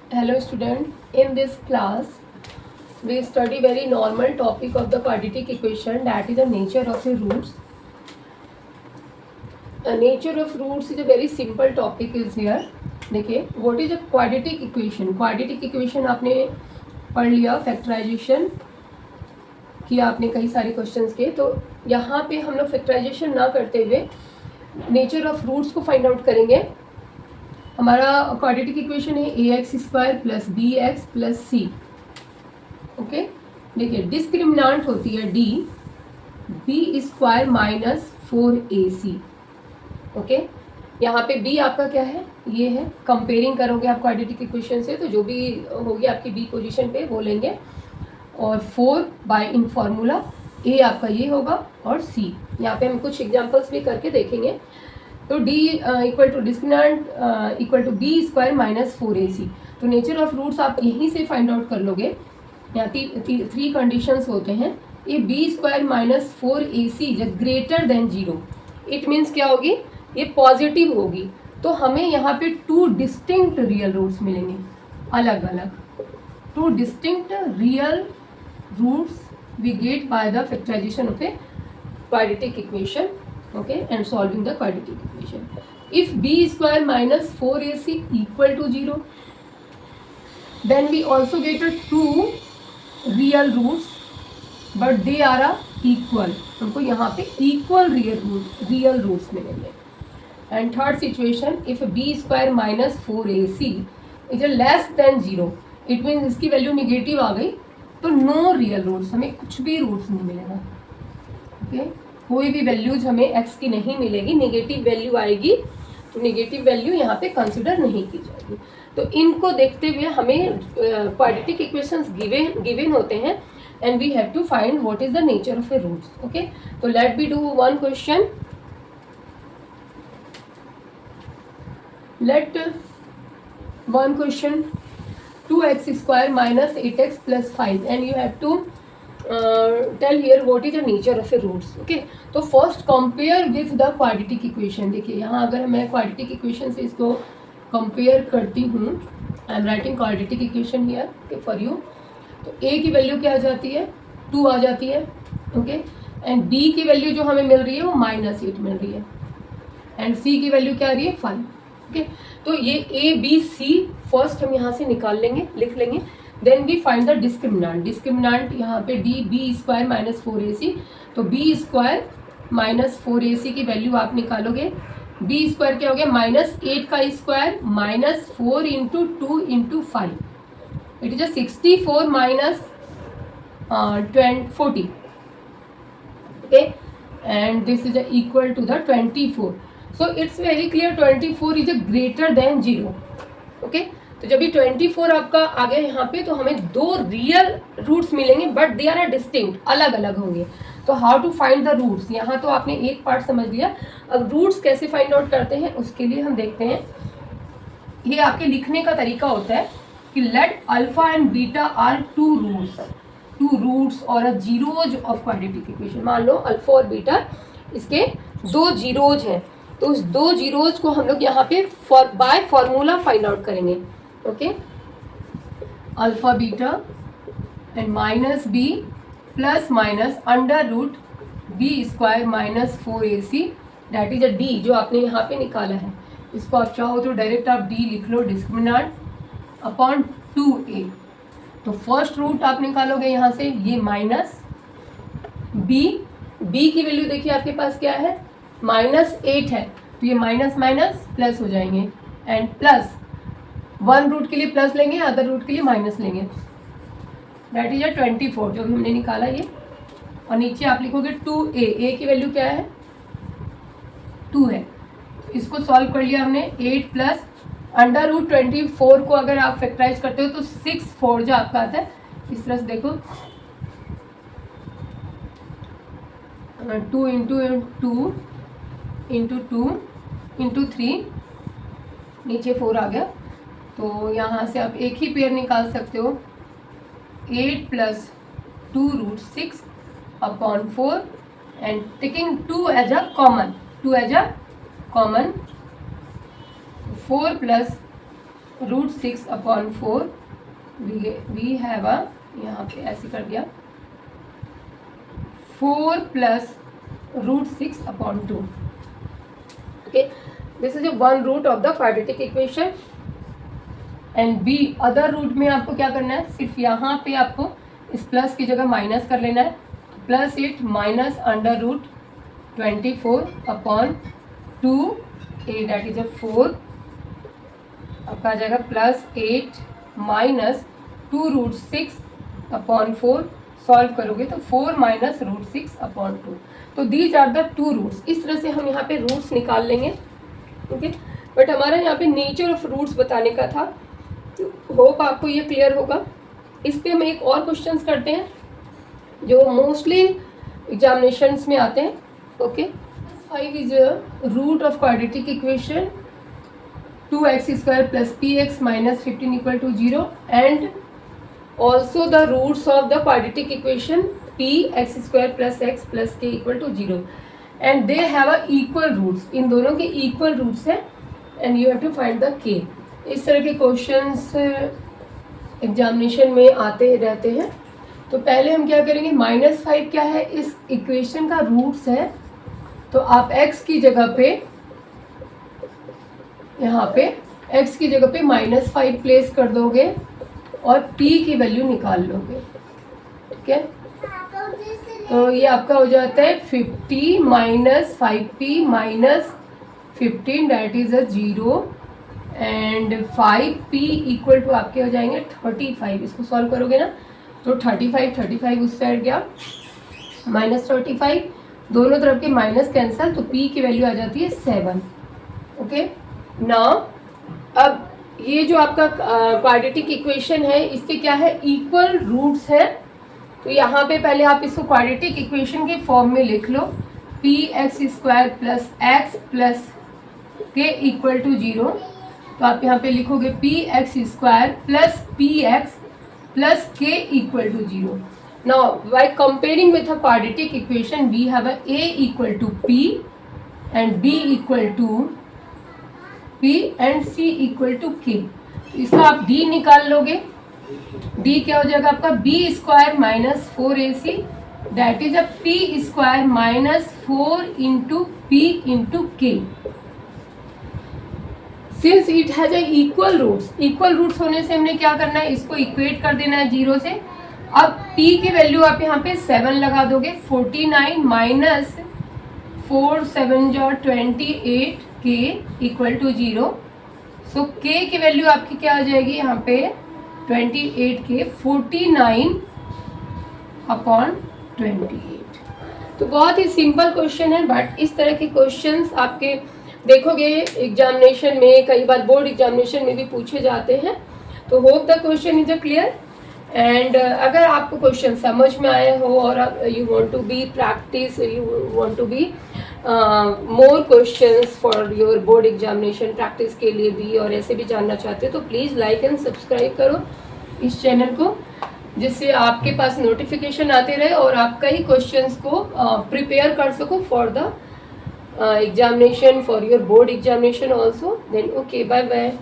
Hello student, in this class we study very normal topic of the quadratic equation, that is the nature of the roots. Nature of roots is a very simple topic is here. देखिए what is a quadratic equation. Quadratic equation आपने पढ़ लिया, factorisation किया आपने कई सारे questions के, तो यहाँ पे हम लोग फैक्टराइजेशन ना करते हुए नेचर ऑफ रूट्स को फाइंड आउट करेंगे. हमारा क्वाड्रेटिक इक्वेशन है ax² plus bx plus c. Okay, देखिए डिस्क्रिमिनांट होती है d, b² minus 4ac. Okay, यहाँ पे b आपका क्या है, ये है. कंपेयरिंग करोगे आप क्वाड्रेटिक इक्वेशन से तो जो भी होगी आपकी b पोजीशन पे वो लेंगे, और 4 बाय इन फॉर्मूला a आपका ये होगा और c. यहाँ पे हम कुछ एग्जांपल्स भी करके देखेंगे. तो d equal to discriminant equal to b² minus 4ac. तो नेचर ऑफ रूट्स आप यहीं से फाइंड आउट कर लोगे. यहाँ थ्री कंडीशंस होते हैं. ये b² minus 4ac is greater than 0. It means क्या होगी, ये पॉजिटिव होगी. तो हमें यहाँ पे टू डिस्टिंक्ट रियल रूट्स मिलेंगे, अलग अलग. Two distinct real roots we get by the factorization of a quadratic equation. Okay, and solving the quadratic equation. If b² minus 4ac equal to 0, then we also get a two real roots, but they are equal. हमको यहाँ पे equal real roots मिलेंगे. And third situation, if b² minus 4ac is a less than 0, it means इसकी value negative आ गई, तो no real roots, हमें कुछ भी रूट्स नहीं मिलेगा. ओके, कोई भी वैल्यूज हमें x की नहीं मिलेगी, नेगेटिव वैल्यू आएगी. तो नेगेटिव वैल्यू यहाँ पे कंसिडर नहीं की जाएगी. तो इनको देखते हुए हमें क्वाड्रेटिक इक्वेशंस गिवन होते हैं, and we have to find what is the nature of a roots. Okay, तो let be do one question. Let one question 2x² minus 8x plus 5, and you have to tell here what is the nature of a roots. Okay, तो first compare with the quadratic equation. देखिए यहाँ अगर मैं quadratic equation से इसको compare करती हूँ, I am writing quadratic equation here okay, for you. तो a की वैल्यू क्या आ जाती है, 2 आ जाती है. ओके, एंड b की वैल्यू जो हमें मिल रही है वो -8 मिल रही है, एंड c की वैल्यू क्या आ रही है, 5. ओके, तो ये a b c फर्स्ट हम यहाँ से निकाल लेंगे, लिख लेंगे. Then we find the discriminant. Discriminant यहाँ पे d b² माइनस 4ac. तो b² माइनस 4ac की वैल्यू आप निकालोगे. b² क्या हो गया, -8 का square minus 4 into 2 into 5. It is 64 minus 40. Okay, and this is equal to the 24. So it's very clear 24 is a greater than 0. Okay, तो जब ये 24 आपका आ गया यहाँ पे, तो हमें दो रियल रूट्स मिलेंगे, बट दे आर डिस्टिंक्ट, अलग अलग होंगे. तो how to find the roots, यहाँ तो आपने एक पार्ट समझ लिया. अब रूट्स कैसे फाइंड आउट करते हैं उसके लिए हम देखते हैं. ये आपके लिखने का तरीका होता है कि let alpha and beta are two roots और a zeros of quadratic equation. मान लो अल्फा और बीटा इसके दो जीरोज हैं, तो उस दो जीरोज को हम लोग यहाँ पे बाय फॉर्मूला फाइंड आउट करेंगे. Okay, alpha beta and minus B plus minus under root b² minus 4ac, that is a d जो आपने यहाँ पे निकाला है. इसको आप चाहो तो डायरेक्ट आप d लिख लो, डिस्क्रिमिनांट अपॉन 2a. तो फर्स्ट रूट आप निकालोगे यहाँ से, ये माइनस b की वैल्यू देखिए आपके पास क्या है, -8 है, तो ये माइनस माइनस प्लस हो जाएंगे, एंड प्लस वन रूट के लिए प्लस लेंगे, अदर रूट के लिए माइनस लेंगे. दैट इज 24 जो भी हमने निकाला ये. और नीचे आप लिखोगे 2a की वैल्यू क्या है, 2 है. इसको सॉल्व कर लिया हमने. 8 प्लस अंडर रूट 24 को अगर आप फैक्टराइज करते हो तो 6/4 जो आपका आता है. इस तरह से देखो, 2 इंटू 2 इंटू 2 इंटू 3, नीचे 4 आ गया. तो यहाँ से आप एक ही पेयर निकाल सकते हो, 8 plus 2 root 6 upon 4, and taking 2 as a common, 4 plus √6/4 we have a, यहाँ पे ऐसे कर दिया 4 + √6/2. Okay, this is the one root of the quadratic equation. And be other root में आपको क्या करना है, सिर्फ यहाँ पे आपको इस प्लस की जगह माइनस कर लेना है. +8 माइनस √24/2a दैट इज 4. आपका आ जाएगा +8 माइनस 2√6/4. सॉल्व करोगे तो 4 माइनस √6/2. तो these are the two roots. इस तरह से हम यहाँ पे रूट्स निकाल लेंगे. ओके, बट हमारा यहाँ पे नेचर ऑफ रूट्स बताने का था. होप आपको ये क्लियर होगा. इस पे हम एक और क्वेश्चंस करते हैं जो मोस्टली एग्जामिनेशंस में आते हैं. Okay, 5 is root of quadratic equation 2x² + px - 15 = 0 and also the roots of the quadratic equation px² + x + k = 0 and they have a equal roots. इन दोनों के इक्वल रूट्स हैं and you have to find the k. इस तरह के questions examination में आते रहते हैं. तो पहले हम क्या करेंगे, -5 क्या है, इस इक्वेशन का रूट्स है. तो आप x की जगह पे, यहाँ पे x की जगह पे -5 प्लेस कर दोगे और p की वैल्यू निकाल लोगे. ठीक है, तो ये आपका हो जाता है 50 - 5p - 15 that is 0 and 5p = आपके हो जाएंगे 35. इसको सॉल्व करोगे ना तो 35 उस साइड गया, -35 दोनों तरफ के माइनस कैंसल, तो p की वैल्यू आ जाती है 7. ओके, नाउ अब ये जो आपका क्वाड्रेटिक इक्वेशन है इसके क्या है, इक्वल रूट्स है. तो यहाँ पे पहले आप इसको क्वाड्रेटिक इक्वेशन के फॉर्म में लिख लो. px² + x + k = 0. तो आप यहाँ पे लिखोगे px² + px + k = 0. Now by comparing with a quadratic equation we have a = p and b = p and c = k. इसका आप d निकाल लोगे. d क्या हो जाएगा आपका b² - 4ac that is p² - 4 × p × k. Since it has a equal roots होने से हमने क्या करना है, इसको इक्वेट कर देना है 0 से. अब p की वैल्यू आप यहाँ पे 7 लगा दोगे. 49 माइनस 4 7 28 k = 0. सो k की वैल्यू आपकी क्या आ जाएगी यहाँ पे 28k 49/28. तो बहुत ही सिंपल क्वेश्चन है, बट इस तरह के क्वेश्चंस आपके देखोगे एग्जामिनेशन में, कई बार बोर्ड एग्जामिनेशन में भी पूछे जाते हैं. तो hope the question is clear. And अगर आपको क्वेश्चन समझ में आए हो और you want to be practice, you want to be more questions for your board examination practice के लिए भी, और ऐसे भी जानना चाहते हो तो प्लीज़ लाइक एंड सब्सक्राइब करो इस चैनल को, जिससे आपके पास नोटिफिकेशन आते रहे और आप कई क्वेश्चंस को प्रिपेयर कर सको for the examination, for your board examination also. Then okay, bye bye.